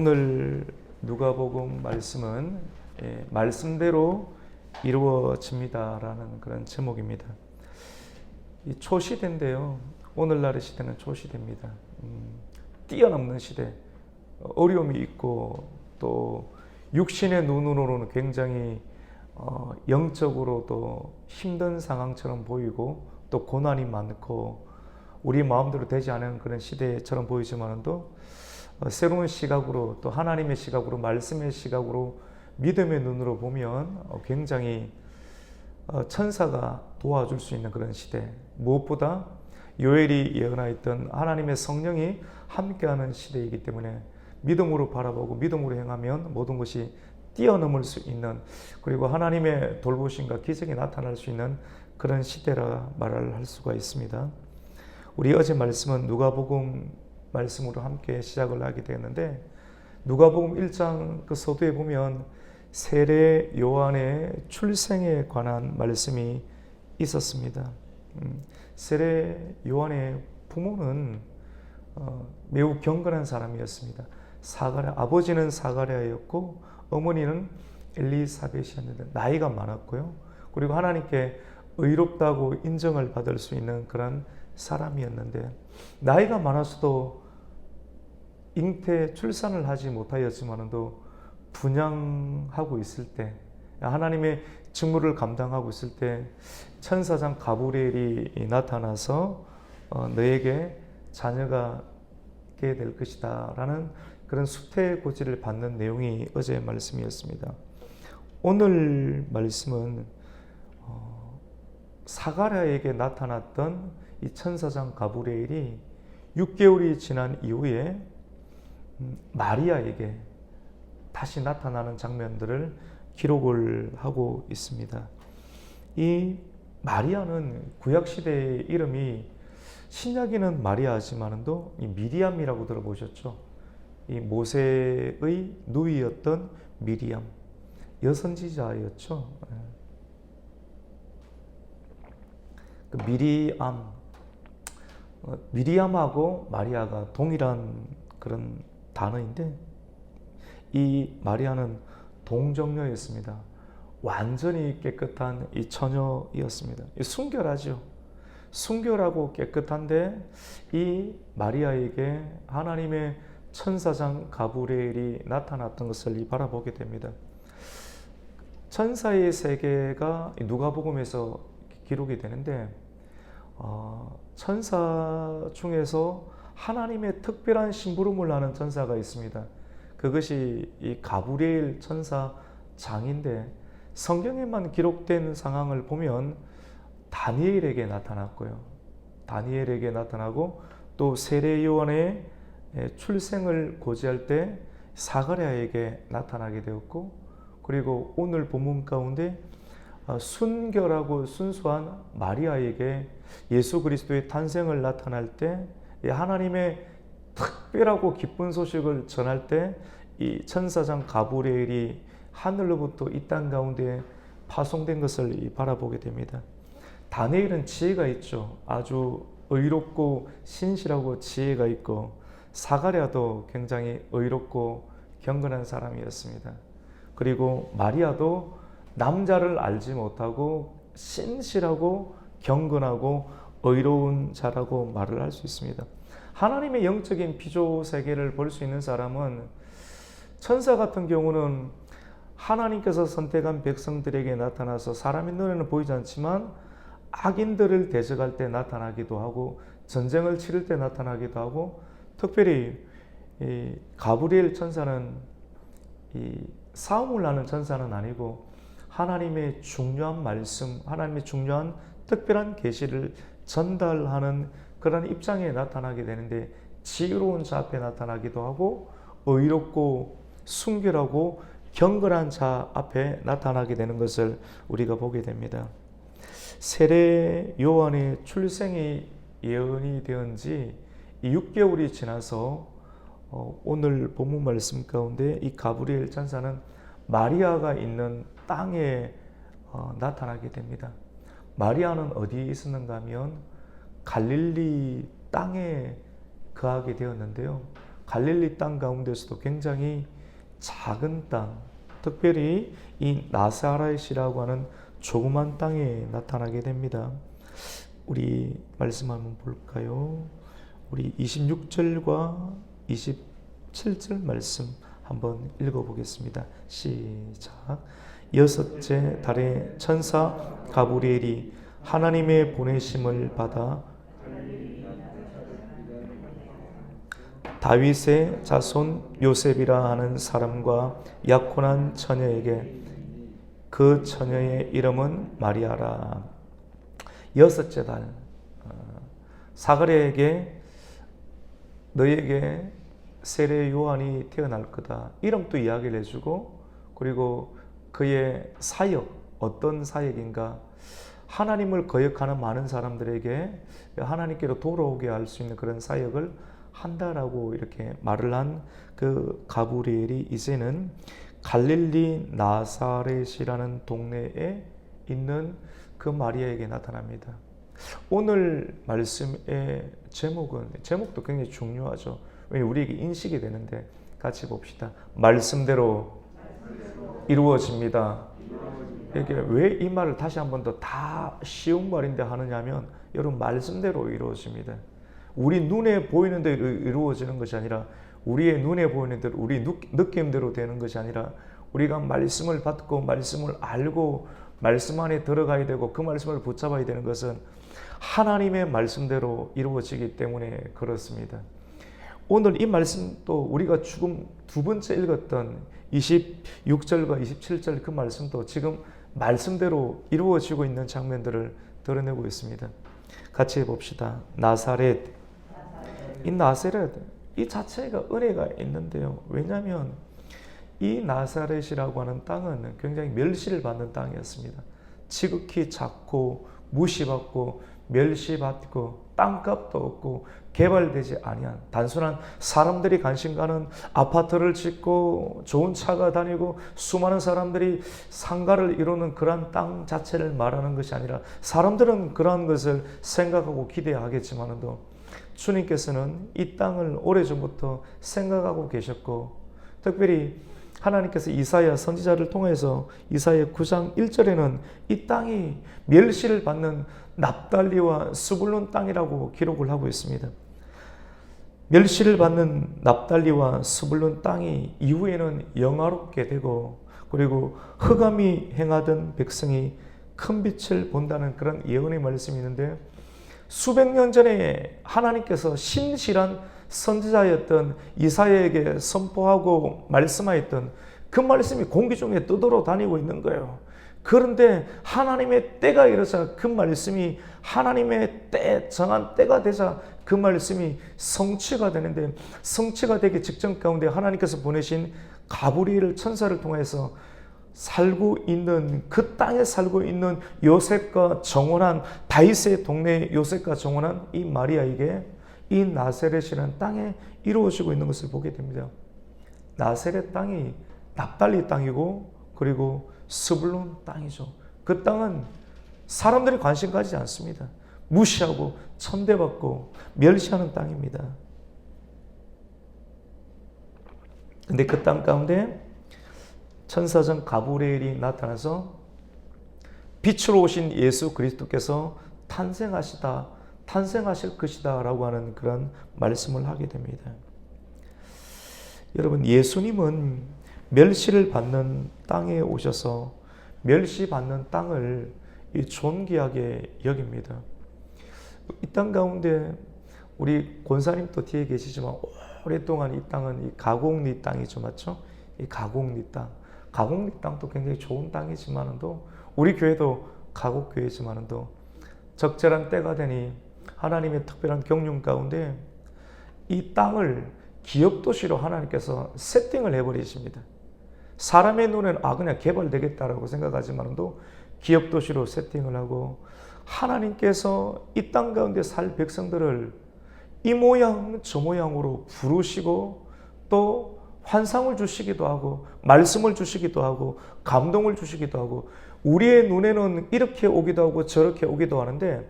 오늘 누가복음 말씀은 말씀대로 이루어집니다라는 그런 제목입니다. 이 초시대인데요. 오늘날의 시대는 초시대입니다. 뛰어넘는 시대, 어려움이 있고 또 육신의 눈으로는 굉장히 영적으로도 힘든 상황처럼 보이고 또 고난이 많고 우리 마음대로 되지 않은 그런 시대처럼 보이지만도 새로운 시각으로 또 하나님의 시각으로 말씀의 시각으로 믿음의 눈으로 보면 굉장히 천사가 도와줄 수 있는 그런 시대, 무엇보다 요엘이 예언하였던 하나님의 성령이 함께하는 시대이기 때문에 믿음으로 바라보고 믿음으로 행하면 모든 것이 뛰어넘을 수 있는, 그리고 하나님의 돌보심과 기적이 나타날 수 있는 그런 시대라 말을 할 수가 있습니다. 우리 어제 말씀은 누가복음 말씀으로 함께 시작을 하게 되었는데, 누가복음 1장 그 서두에 보면 세례 요한의 출생에 관한 말씀이 있었습니다. 세례 요한의 부모는 매우 경건한 사람이었습니다. 아버지는 사가랴였고 어머니는 엘리사벳이었는데 나이가 많았고요. 그리고 하나님께 의롭다고 인정을 받을 수 있는 그런 사람이었는데, 나이가 많아서도 잉태 출산을 하지 못하였지만도 분양하고 있을 때, 하나님의 직무를 감당하고 있을 때 천사장 가브리엘이 나타나서 너에게 자녀가 있게 될 것이다 라는 그런 수태고지를 받는 내용이 어제의 말씀이었습니다. 오늘 말씀은 사가랴에게 나타났던 이 천사장 가브리엘이 6개월이 지난 이후에 마리아에게 다시 나타나는 장면들을 기록을 하고 있습니다. 이 마리아는 구약시대의 이름이, 신약에는 마리아지만도 이 미리암이라고 들어보셨죠? 이 모세의 누이였던 미리암, 여선지자였죠. 그 미리암하고 마리아가 동일한 그런 단어인데, 이 마리아는 동정녀였습니다. 완전히 깨끗한 이 처녀였습니다. 순결하죠. 순결하고 깨끗한데 이 마리아에게 하나님의 천사장 가브리엘이 나타났던 것을 바라보게 됩니다. 천사의 세계가 누가복음에서 기록이 되는데, 천사 중에서 하나님의 특별한 심부름을 하는 천사가 있습니다. 그것이 이 가브리엘 천사장인데, 성경에만 기록된 상황을 보면 다니엘에게 나타났고요. 다니엘에게 나타나고 또 세례 요한의 출생을 고지할 때 사가랴에게 나타나게 되었고, 그리고 오늘 본문 가운데 순결하고 순수한 마리아에게 예수 그리스도의 탄생을 나타날 때, 하나님의 특별하고 기쁜 소식을 전할 때 이 천사장 가브리엘이 하늘로부터 이 땅 가운데 파송된 것을 바라보게 됩니다. 다니엘은 지혜가 있죠. 아주 의롭고 신실하고 지혜가 있고, 사가랴도 굉장히 의롭고 경건한 사람이었습니다. 그리고 마리아도 남자를 알지 못하고 신실하고 경건하고 의로운 자라고 말을 할 수 있습니다. 하나님의 영적인 피조 세계를 볼 수 있는 사람은, 천사 같은 경우는 하나님께서 선택한 백성들에게 나타나서 사람의 눈에는 보이지 않지만 악인들을 대적할 때 나타나기도 하고 전쟁을 치를 때 나타나기도 하고, 특별히 이 가브리엘 천사는 이 싸움을 하는 천사는 아니고 하나님의 중요한 말씀, 하나님의 중요한 특별한 계시를 전달하는 그런 입장에 나타나게 되는데, 지혜로운 자 앞에 나타나기도 하고 의롭고 순결하고 경건한 자 앞에 나타나게 되는 것을 우리가 보게 됩니다. 세례 요한의 출생이 예언이 되은 지 6개월이 지나서 오늘 본문 말씀 가운데 이 가브리엘 천사는 마리아가 있는 땅에 나타나게 됩니다. 마리아는 어디에 있었는가 하면 갈릴리 땅에 거하게 되었는데요. 갈릴리 땅 가운데서도 굉장히 작은 땅, 특별히 이 나사렛이라고 하는 조그만 땅에 나타나게 됩니다. 우리 말씀 한번 볼까요? 우리 26절과 27절 말씀 한번 읽어보겠습니다. 시작. 여섯째 달에 천사 가브리엘이 하나님의 보내심을 받아 다윗의 자손 요셉이라 하는 사람과 약혼한 처녀에게, 그 처녀의 이름은 마리아라. 여섯째 달, 사가랴에게 너에게 세례 요한이 태어날 거다, 이름도 이야기를 해주고, 그리고 그의 사역, 어떤 사역인가, 하나님을 거역하는 많은 사람들에게 하나님께로 돌아오게 할 수 있는 그런 사역을 한다라고 이렇게 말을 한 그 가브리엘이 이제는 갈릴리 나사렛이라는 동네에 있는 그 마리아에게 나타납니다. 오늘 말씀의 제목도 굉장히 중요하죠. 왜 우리에게 인식이 되는데, 같이 봅시다. 말씀대로 이루어집니다. 이게 왜 이 말을 다시 한 번 더 다 쉬운 말인데 하느냐면, 여러분, 말씀대로 이루어집니다. 우리 눈에 보이는 대로 이루어지는 것이 아니라, 우리의 눈에 보이는 대로, 우리 느낌대로 되는 것이 아니라, 우리가 말씀을 받고 말씀을 알고 말씀 안에 들어가야 되고 그 말씀을 붙잡아야 되는 것은 하나님의 말씀대로 이루어지기 때문에 그렇습니다. 오늘 이 말씀도 우리가 지금 두 번째 읽었던 26절과 27절 그 말씀도 지금 말씀대로 이루어지고 있는 장면들을 드러내고 있습니다. 같이 해봅시다. 나사렛. 이 나사렛, 이 자체가 은혜가 있는데요. 왜냐하면 이 나사렛이라고 하는 땅은 굉장히 멸시를 받는 땅이었습니다. 지극히 작고 무시받고 멸시받고 땅값도 없고 개발되지 아니한, 단순한 사람들이 관심 가는 아파트를 짓고 좋은 차가 다니고 수많은 사람들이 상가를 이루는 그러한 땅 자체를 말하는 것이 아니라, 사람들은 그러한 것을 생각하고 기대하겠지만도 주님께서는 이 땅을 오래전부터 생각하고 계셨고, 특별히 하나님께서 이사야 선지자를 통해서 이사야 9장 1절에는 이 땅이 멸시를 받는 납달리와 스불론 땅이라고 기록을 하고 있습니다. 멸시를 받는 납달리와 스불론 땅이 이후에는 영화롭게 되고, 그리고 흑암이 행하던 백성이 큰 빛을 본다는 그런 예언의 말씀이 있는데, 수백 년 전에 하나님께서 신실한 선지자였던 이사야에게 선포하고 말씀하였던 그 말씀이 공기 중에 떠돌아 다니고 있는 거예요. 그런데 하나님의 때가 이르자 그 말씀이, 하나님의 때, 정한 때가 되자 그 말씀이 성취가 되는데, 성취가 되기 직전 가운데 하나님께서 보내신 가브리엘 천사를 통해서 살고 있는, 그 땅에 살고 있는 요셉과 정혼한, 다윗의 동네의 요셉과 정혼한 이 마리아에게 이 나사렛이라는 땅에 이루어지고 있는 것을 보게 됩니다. 나사렛 땅이 납달리 땅이고, 그리고 스불론 땅이죠. 그 땅은 사람들이 관심 가지지 않습니다. 무시하고 천대받고 멸시하는 땅입니다. 근데 그 땅 가운데 천사장 가브리엘이 나타나서 빛으로 오신 예수 그리스도께서 탄생하실 것이다 라고 하는 그런 말씀을 하게 됩니다. 여러분, 예수님은 멸시를 받는 땅에 오셔서 멸시받는 땅을 존귀하게 여깁니다. 이 땅 가운데 우리 권사님도 뒤에 계시지만, 오랫동안 이 땅은 이 가곡리 땅이죠, 맞죠? 이 가곡리 땅. 가곡리 땅도 굉장히 좋은 땅이지만도, 우리 교회도 가곡교회지만도 적절한 때가 되니 하나님의 특별한 경륜 가운데 이 땅을 기업도시로 하나님께서 세팅을 해버리십니다. 사람의 눈에는 그냥 개발되겠다라고 생각하지만도 기업도시로 세팅을 하고, 하나님께서 이 땅 가운데 살 백성들을 이 모양 저 모양으로 부르시고, 또 환상을 주시기도 하고 말씀을 주시기도 하고 감동을 주시기도 하고, 우리의 눈에는 이렇게 오기도 하고 저렇게 오기도 하는데,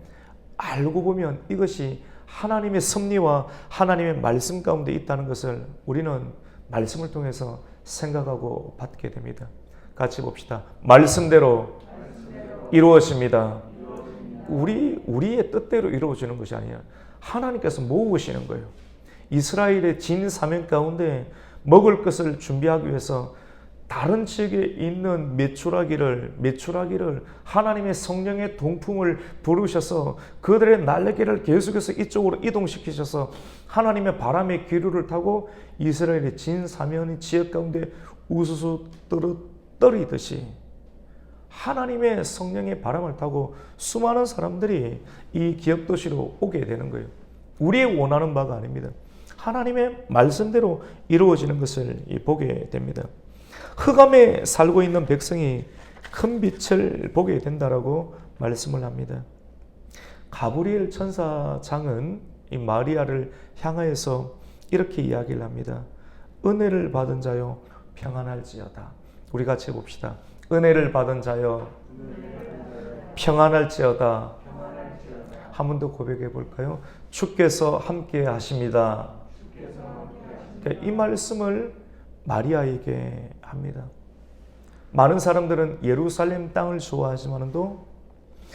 알고 보면 이것이 하나님의 섭리와 하나님의 말씀 가운데 있다는 것을 우리는 말씀을 통해서 생각하고 받게 됩니다. 같이 봅시다. 말씀대로 이루어집니다. 우리의 뜻대로 이루어지는 것이 아니라 하나님께서 모으시는 거예요. 이스라엘의 진 사명 가운데 먹을 것을 준비하기 위해서 다른 지역에 있는 메추라기를 하나님의 성령의 동풍을 부르셔서 그들의 날개를 계속해서 이쪽으로 이동시키셔서 하나님의 바람의 기류를 타고 이스라엘의 진 사면의 지역 가운데 우수수 떨어뜨리듯이 하나님의 성령의 바람을 타고 수많은 사람들이 이 기업 도시로 오게 되는 거예요. 우리의 원하는 바가 아닙니다. 하나님의 말씀대로 이루어지는 것을 보게 됩니다. 흑암에 살고 있는 백성이 큰 빛을 보게 된다라고 말씀을 합니다. 가브리엘 천사장은 이 마리아를 향하여서 이렇게 이야기를 합니다. 은혜를 받은 자여 평안할지어다. 우리 같이 봅시다. 은혜를 받은 자여 평안할지어다. 한 번 더 고백해 볼까요? 주께서 함께 하십니다. 이 말씀을 마리아에게 합니다. 많은 사람들은 예루살렘 땅을 좋아하지만도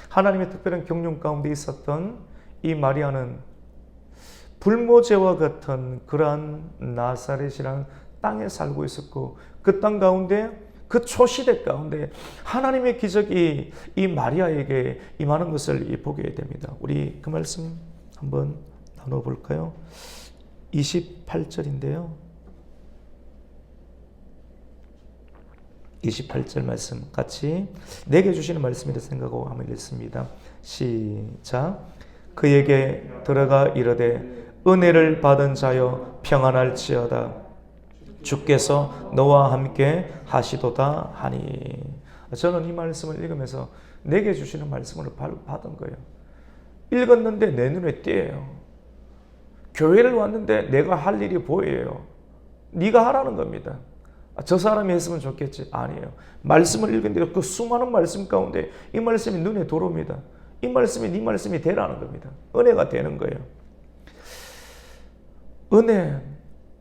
하나님의 특별한 경륜 가운데 있었던 이 마리아는 불모제와 같은 그러한 나사렛이라는 땅에 살고 있었고 그 땅 가운데 그 초시대 가운데 하나님의 기적이 이 마리아에게 임하는 것을 보게 됩니다. 우리 그 말씀 한번 나눠볼까요? 28절인데요. 28절 말씀 같이 내게 주시는 말씀이라 생각하고 한번 읽습니다. 시작. 그에게 들어가 이르되 은혜를 받은 자여 평안할지어다. 주께서 너와 함께 하시도다 하니. 저는 이 말씀을 읽으면서 내게 주시는 말씀을 받은 거예요. 읽었는데 내 눈에 띄어요. 교회를 왔는데 내가 할 일이 보여요. 네가 하라는 겁니다. 저 사람이 했으면 좋겠지. 아니에요. 말씀을 읽은데 그 수많은 말씀 가운데 이 말씀이 눈에 들어옵니다. 이 말씀이 네 말씀이 되라는 겁니다. 은혜가 되는 거예요. 은혜,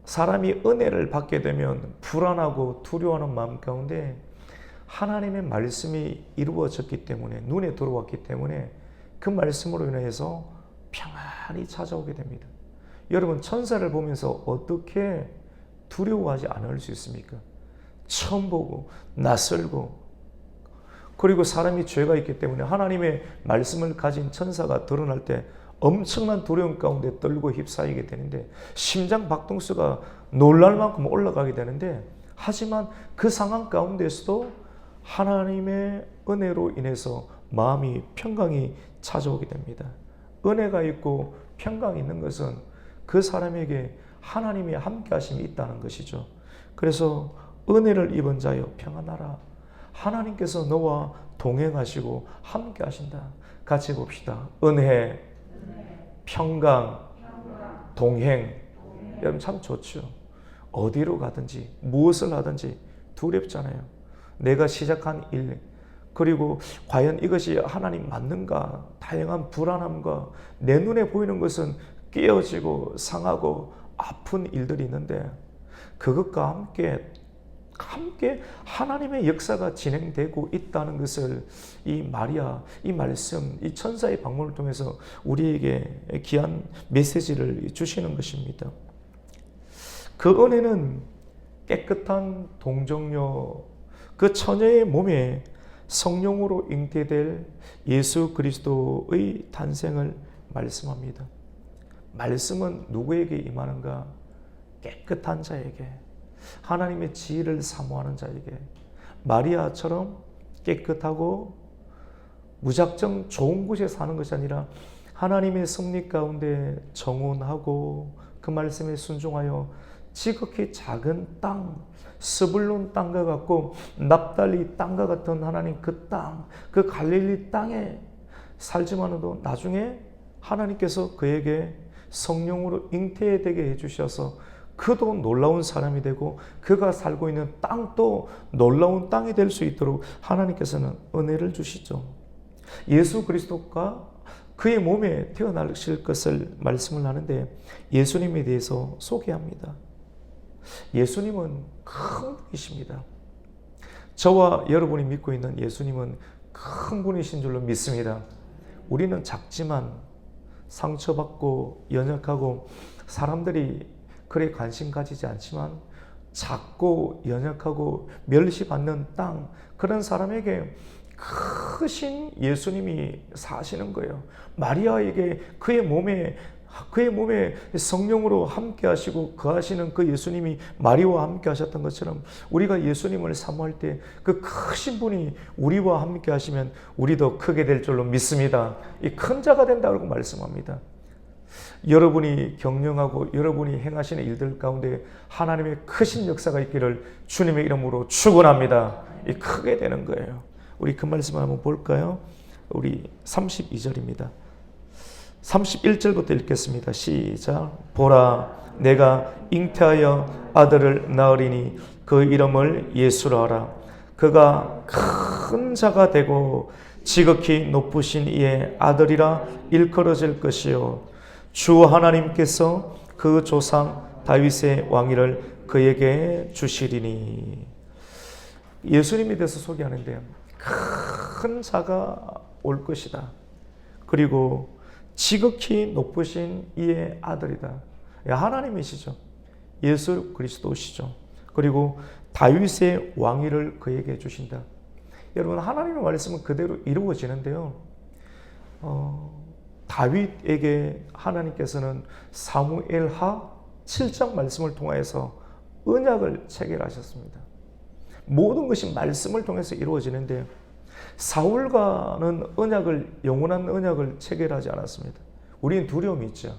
사람이 은혜를 받게 되면 불안하고 두려워하는 마음 가운데 하나님의 말씀이 이루어졌기 때문에 눈에 들어왔기 때문에 그 말씀으로 인해서 평안이 찾아오게 됩니다. 여러분 천사를 보면서 어떻게 두려워하지 않을 수 있습니까? 처음 보고 낯설고 그리고 사람이 죄가 있기 때문에 하나님의 말씀을 가진 천사가 드러날 때 엄청난 두려움 가운데 떨고 휩싸이게 되는데 심장 박동수가 놀랄 만큼 올라가게 되는데 하지만 그 상황 가운데서도 하나님의 은혜로 인해서 마음이 평강이 찾아오게 됩니다. 은혜가 있고 평강이 있는 것은 그 사람에게 하나님의 함께 하심이 있다는 것이죠. 그래서 은혜를 입은 자여 평안하라. 하나님께서 너와 동행하시고 함께 하신다. 같이 봅시다. 은혜, 평강, 동행. 여러분 참 좋죠. 어디로 가든지 무엇을 하든지 두렵잖아요. 내가 시작한 일 그리고 과연 이것이 하나님 맞는가 다양한 불안함과 내 눈에 보이는 것은 깨어지고 상하고 아픈 일들이 있는데 그것과 함께 하나님의 역사가 진행되고 있다는 것을 이 마리아, 이 말씀, 이 천사의 방문을 통해서 우리에게 귀한 메시지를 주시는 것입니다. 그 은혜는 깨끗한 동정녀, 그 처녀의 몸에 성령으로 잉태될 예수 그리스도의 탄생을 말씀합니다. 말씀은 누구에게 임하는가? 깨끗한 자에게, 하나님의 지혜를 사모하는 자에게. 마리아처럼 깨끗하고 무작정 좋은 곳에 사는 것이 아니라 하나님의 섭리 가운데 정온하고 그 말씀에 순종하여 지극히 작은 땅, 스불론 땅과 같고 납달리 땅과 같은 하나님 그 땅, 그 갈릴리 땅에 살지만도 나중에 하나님께서 그에게 성령으로 잉태되게 해주셔서 그도 놀라운 사람이 되고 그가 살고 있는 땅도 놀라운 땅이 될 수 있도록 하나님께서는 은혜를 주시죠. 예수 그리스도가 그의 몸에 태어나실 것을 말씀을 하는데 예수님에 대해서 소개합니다. 예수님은 큰 분이십니다. 저와 여러분이 믿고 있는 예수님은 큰 분이신 줄로 믿습니다. 우리는 작지만 상처받고 연약하고 사람들이 그래 관심 가지지 않지만 작고 연약하고 멸시받는 땅, 그런 사람에게 크신 예수님이 사시는 거예요. 마리아에게 그의 몸에 성령으로 함께 하시고 거하시는 그 예수님이 마리아와 함께 하셨던 것처럼 우리가 예수님을 사모할 때 그 크신 분이 우리와 함께 하시면 우리도 크게 될 줄로 믿습니다. 이 큰 자가 된다고 말씀합니다. 여러분이 경영하고 여러분이 행하시는 일들 가운데 하나님의 크신 역사가 있기를 주님의 이름으로 축원합니다. 이 크게 되는 거예요. 우리 그 말씀을 한번 볼까요? 우리 32절입니다. 31절부터 읽겠습니다. 시작. 보라, 내가 잉태하여 아들을 낳으리니 그 이름을 예수라 하라. 그가 큰 자가 되고 지극히 높으신 이의 아들이라 일컬어질 것이요 주 하나님께서 그 조상 다윗의 왕위를 그에게 주시리니. 예수님에 대해서 소개하는데 큰 자가 올 것이다. 그리고 지극히 높으신 이의 아들이다. 하나님이시죠. 예수 그리스도시죠. 그리고 다윗의 왕위를 그에게 주신다. 여러분, 하나님의 말씀은 그대로 이루어지는데요. 다윗에게 하나님께서는 사무엘하 7장 말씀을 통해서 언약을 체결하셨습니다. 모든 것이 말씀을 통해서 이루어지는데 사울과는 영원한 언약을 체결하지 않았습니다. 우리는 두려움이 있죠.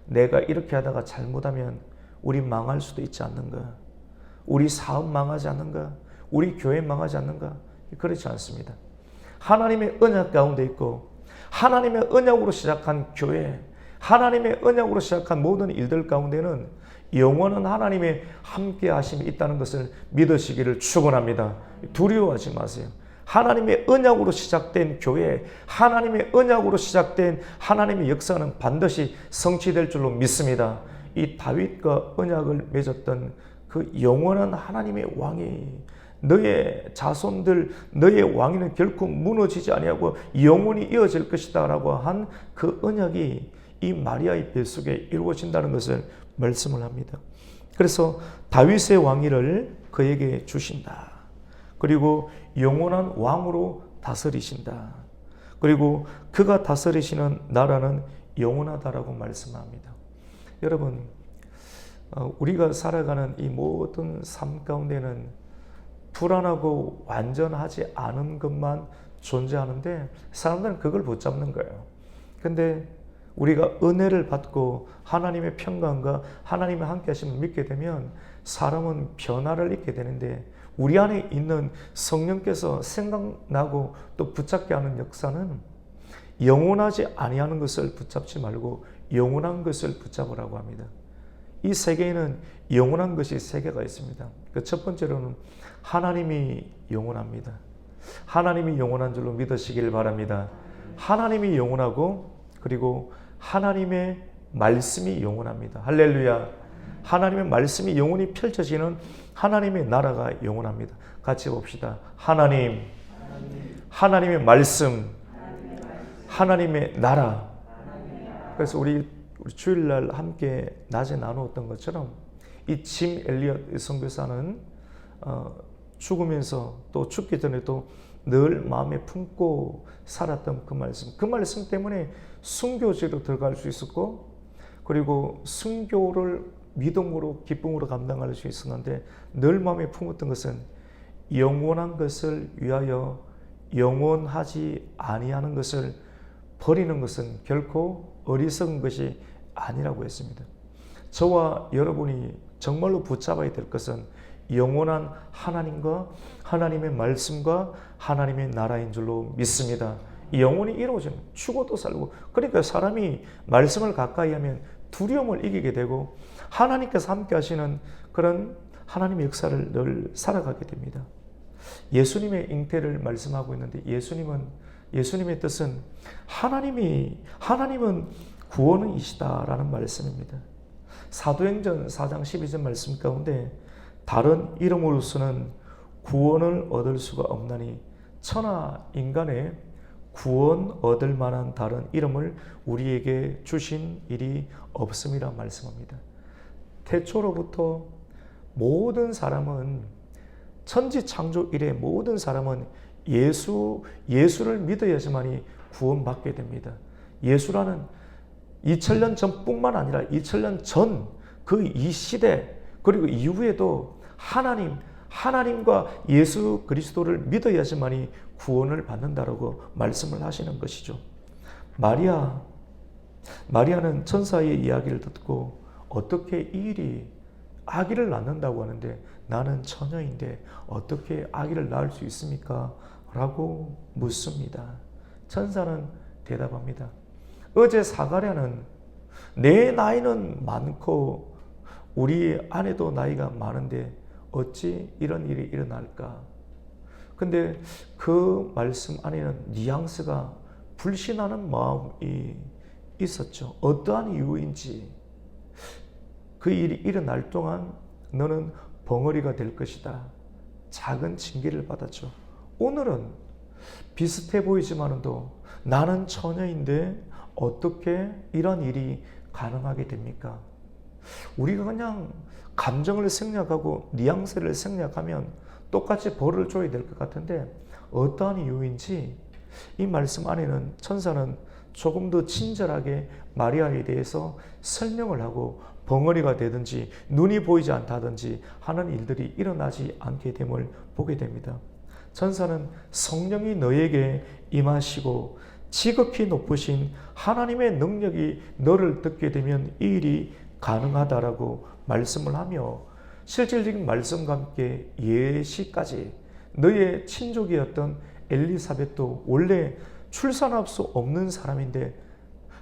내가 이렇게 하다가 잘못하면 우리 망할 수도 있지 않는가? 우리 사업 망하지 않는가? 우리 교회 망하지 않는가? 그렇지 않습니다. 하나님의 언약 가운데 있고 하나님의 언약으로 시작한 교회, 하나님의 언약으로 시작한 모든 일들 가운데는 영원한 하나님의 함께 하심이 있다는 것을 믿으시기를 축원합니다. 두려워하지 마세요. 하나님의 언약으로 시작된 교회, 하나님의 언약으로 시작된 하나님의 역사는 반드시 성취될 줄로 믿습니다. 이 다윗과 언약을 맺었던 그 영원한 하나님의 왕이 너의 자손들, 너의 왕위는 결코 무너지지 아니하고 영원히 이어질 것이다 라고 한 그 언약이 이 마리아의 뱃속에 이루어진다는 것을 말씀을 합니다. 그래서 다윗의 왕위를 그에게 주신다. 그리고 영원한 왕으로 다스리신다. 그리고 그가 다스리시는 나라는 영원하다라고 말씀합니다. 여러분, 우리가 살아가는 이 모든 삶 가운데는 불안하고 완전하지 않은 것만 존재하는데 사람들은 그걸 붙잡는 거예요. 근데 우리가 은혜를 받고 하나님의 평강과 하나님의 함께 하심을 믿게 되면 사람은 변화를 잊게 되는데 우리 안에 있는 성령께서 생각나고 또 붙잡게 하는 역사는 영원하지 아니하는 것을 붙잡지 말고 영원한 것을 붙잡으라고 합니다. 이 세계에는 영원한 것이 세 개가 있습니다. 그 첫 번째로는 하나님이 영원합니다. 하나님이 영원한 줄로 믿으시길 바랍니다. 하나님이 영원하고 그리고 하나님의 말씀이 영원합니다. 할렐루야. 하나님의 말씀이 영원히 펼쳐지는 하나님의 나라가 영원합니다. 같이 봅시다. 하나님의 말씀, 하나님의 나라. 그래서 우리 주일날 함께 낮에 나누었던 것처럼 이 짐 엘리엇 선교사는 죽으면서 또 죽기 전에도 늘 마음에 품고 살았던 그 말씀 때문에 순교지로 들어갈 수 있었고 그리고 순교를 믿음으로 기쁨으로 감당할 수 있었는데 늘 마음에 품었던 것은 영원한 것을 위하여 영원하지 아니하는 것을 버리는 것은 결코 어리석은 것이 아니라고 했습니다. 저와 여러분이 정말로 붙잡아야 될 것은 영원한 하나님과 하나님의 말씀과 하나님의 나라인 줄로 믿습니다. 영원히 이루어지는, 죽어도 살고, 그러니까 사람이 말씀을 가까이 하면 두려움을 이기게 되고 하나님께서 함께 하시는 그런 하나님의 역사를 늘 살아가게 됩니다. 예수님의 잉태를 말씀하고 있는데 예수님은 예수님의 뜻은 하나님은 구원이시다라는 말씀입니다. 사도행전 4장 12절 말씀 가운데 다른 이름으로서는 구원을 얻을 수가 없나니 천하 인간의 구원 얻을 만한 다른 이름을 우리에게 주신 일이 없음이라 말씀합니다. 태초로부터 모든 사람은 천지 창조 이래 모든 사람은 예수를 믿어야지만이 구원받게 됩니다. 예수라는 2000년 전뿐만 아니라 2000년 전 그 이 시대 그리고 이후에도 하나님과 예수 그리스도를 믿어야지만이 구원을 받는다라고 말씀을 하시는 것이죠. 마리아는 천사의 이야기를 듣고 어떻게 이 일이 아기를 낳는다고 하는데 나는 처녀인데 어떻게 아기를 낳을 수 있습니까? 라고 묻습니다. 천사는 대답합니다. 어제 사가랴는 내 나이는 많고 우리 아내도 나이가 많은데 어찌 이런 일이 일어날까? 근데 그 말씀 안에는 뉘앙스가 불신하는 마음이 있었죠. 어떠한 이유인지 그 일이 일어날 동안 너는 벙어리가 될 것이다. 작은 징계를 받았죠. 오늘은 비슷해 보이지만도 나는 처녀인데 어떻게 이런 일이 가능하게 됩니까? 우리가 그냥 감정을 생략하고 뉘앙스를 생략하면 똑같이 벌을 줘야 될 것 같은데 어떠한 이유인지 이 말씀 안에는 천사는 조금 더 친절하게 마리아에 대해서 설명을 하고 벙어리가 되든지 눈이 보이지 않다든지 하는 일들이 일어나지 않게 됨을 보게 됩니다. 천사는 성령이 너에게 임하시고 지극히 높으신 하나님의 능력이 너를 듣게 되면 이 일이 가능하다라고 말씀을 하며 실질적인 말씀과 함께 예시까지 너의 친족이었던 엘리사벳도 원래 출산할 수 없는 사람인데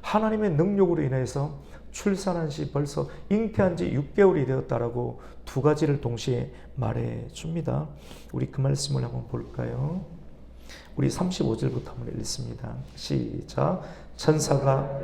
하나님의 능력으로 인해서 출산한 지 벌써 잉태한 지 6개월이 되었다라고 두 가지를 동시에 말해 줍니다. 우리 그 말씀을 한번 볼까요? 우리 35절부터 한번 읽습니다. 시작. 천사가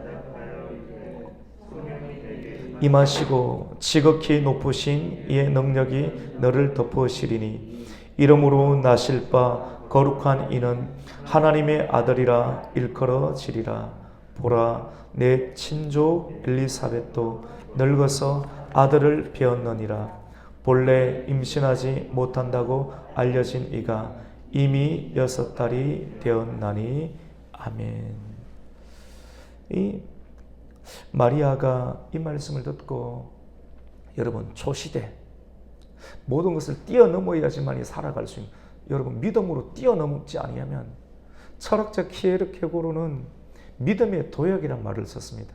임하시고 지극히 높으신 이의 능력이 너를 덮으시리니 이름으로 나실 바 거룩한 이는 하나님의 아들이라 일컬어지리라. 보라, 내 친족 엘리사벳도 늙어서 아들을 배었느니라. 본래 임신하지 못한다고 알려진 이가 이미 6달이 되었나니. 아멘. 이 마리아가 이 말씀을 듣고 여러분 초시대 모든 것을 뛰어넘어야지만이 살아갈 수 있는 여러분 믿음으로 뛰어넘지 아니하면 철학자 키에르케고르는 믿음의 도약이란 말을 썼습니다.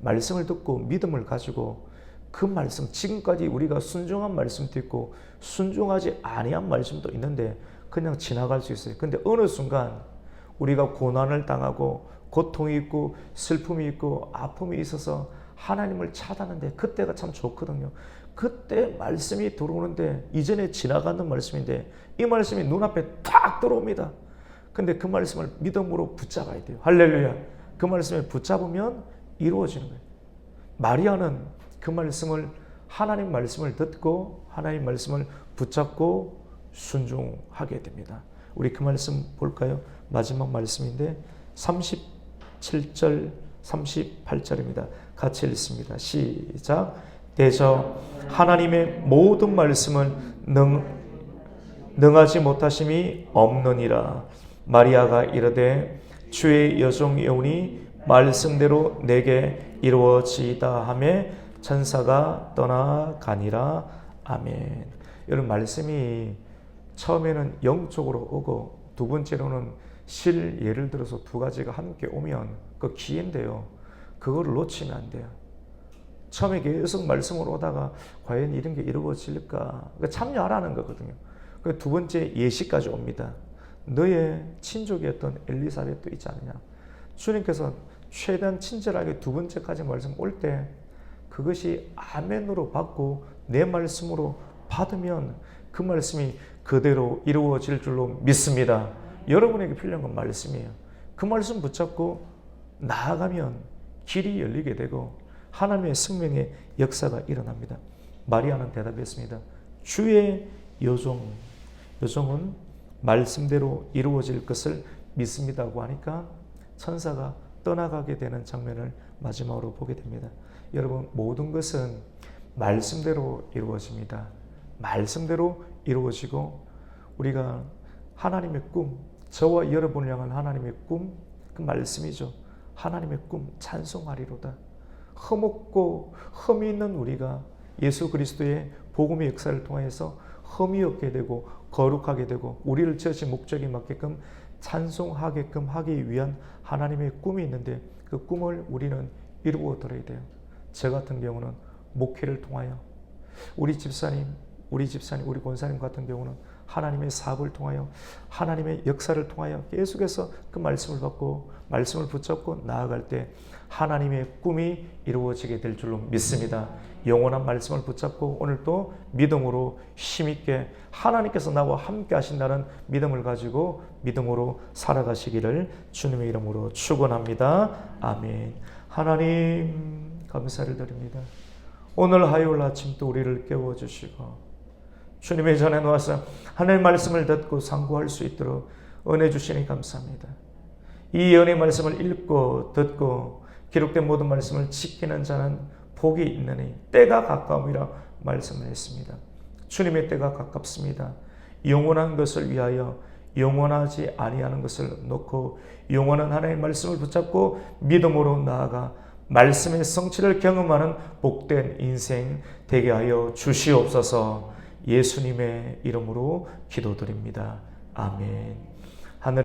말씀을 듣고 믿음을 가지고 그 말씀 지금까지 우리가 순종한 말씀도 있고 순종하지 아니한 말씀도 있는데 그냥 지나갈 수 있어요. 근데 어느 순간 우리가 고난을 당하고 고통이 있고 슬픔이 있고 아픔이 있어서 하나님을 찾았는데 그때가 참 좋거든요. 그때 말씀이 들어오는데 이전에 지나가는 말씀인데 이 말씀이 눈앞에 탁 들어옵니다. 근데 그 말씀을 믿음으로 붙잡아야 돼요. 할렐루야. 그 말씀을 붙잡으면 이루어지는 거예요. 마리아는 그 말씀을 하나님 말씀을 듣고 하나님 말씀을 붙잡고 순종하게 됩니다. 우리 그 말씀 볼까요? 마지막 말씀인데 37절 38절입니다. 같이 읽습니다. 시작. 대저 하나님의 모든 말씀을 능하지 못하심이 없느니라. 마리아가 이르되 주의 여종이 오니 말씀대로 내게 이루어지이다 하매 천사가 떠나가니라. 아멘. 여러분 말씀이 처음에는 영적으로 오고 두 번째로는 예를 들어서 두 가지가 함께 오면 그 기회인데요. 그걸 놓치면 안 돼요. 처음에 계속 말씀으로 오다가 과연 이런 게 이루어질까? 참여하라는 거거든요. 두 번째 예시까지 옵니다. 너의 친족이었던 엘리사벳도 있지 않느냐. 주님께서 최대한 친절하게 두 번째까지 말씀 올 때 그것이 아멘으로 받고 내 말씀으로 받으면 그 말씀이 그대로 이루어질 줄로 믿습니다. 여러분에게 필요한 건 말씀이에요. 그 말씀 붙잡고 나아가면 길이 열리게 되고 하나님의 생명의 역사가 일어납니다. 마리아는 대답했습니다. 주의 요종은 말씀대로 이루어질 것을 믿습니다고 하니까 천사가 떠나가게 되는 장면을 마지막으로 보게 됩니다. 여러분, 모든 것은 말씀대로 이루어집니다. 말씀대로 이루어지고 우리가 하나님의 꿈, 저와 여러분을 향한 하나님의 꿈, 그 말씀이죠. 하나님의 꿈 찬송하리로다. 흠없고 흠이 있는 우리가 예수 그리스도의 복음의 역사를 통해서 흠이 없게 되고 거룩하게 되고 우리를 지으신 목적에 맞게끔 찬송하게끔 하기 위한 하나님의 꿈이 있는데 그 꿈을 우리는 이루어 드려야 돼요. 저 같은 경우는 목회를 통하여 우리 집사님, 우리 권사님 같은 경우는 하나님의 사업을 통하여 하나님의 역사를 통하여 계속해서 그 말씀을 받고 말씀을 붙잡고 나아갈 때 하나님의 꿈이 이루어지게 될 줄로 믿습니다. 영원한 말씀을 붙잡고 오늘도 믿음으로 힘있게 하나님께서 나와 함께 하신다는 믿음을 가지고 믿음으로 살아가시기를 주님의 이름으로 축원합니다. 아멘. 하나님 감사를 드립니다. 오늘 화요일 아침도 우리를 깨워주시고 주님의 전에 놓아서 하나님의 말씀을 듣고 상고할 수 있도록 은혜 주시니 감사합니다. 이 은혜의 말씀을 읽고 듣고 기록된 모든 말씀을 지키는 자는 복이 있느니 때가 가까움이라 말씀을 했습니다. 주님의 때가 가깝습니다. 영원한 것을 위하여 영원하지 아니하는 것을 놓고 영원한 하나님의 말씀을 붙잡고 믿음으로 나아가 말씀의 성취를 경험하는 복된 인생 되게 하여 주시옵소서. 예수님의 이름으로 기도드립니다. 아멘.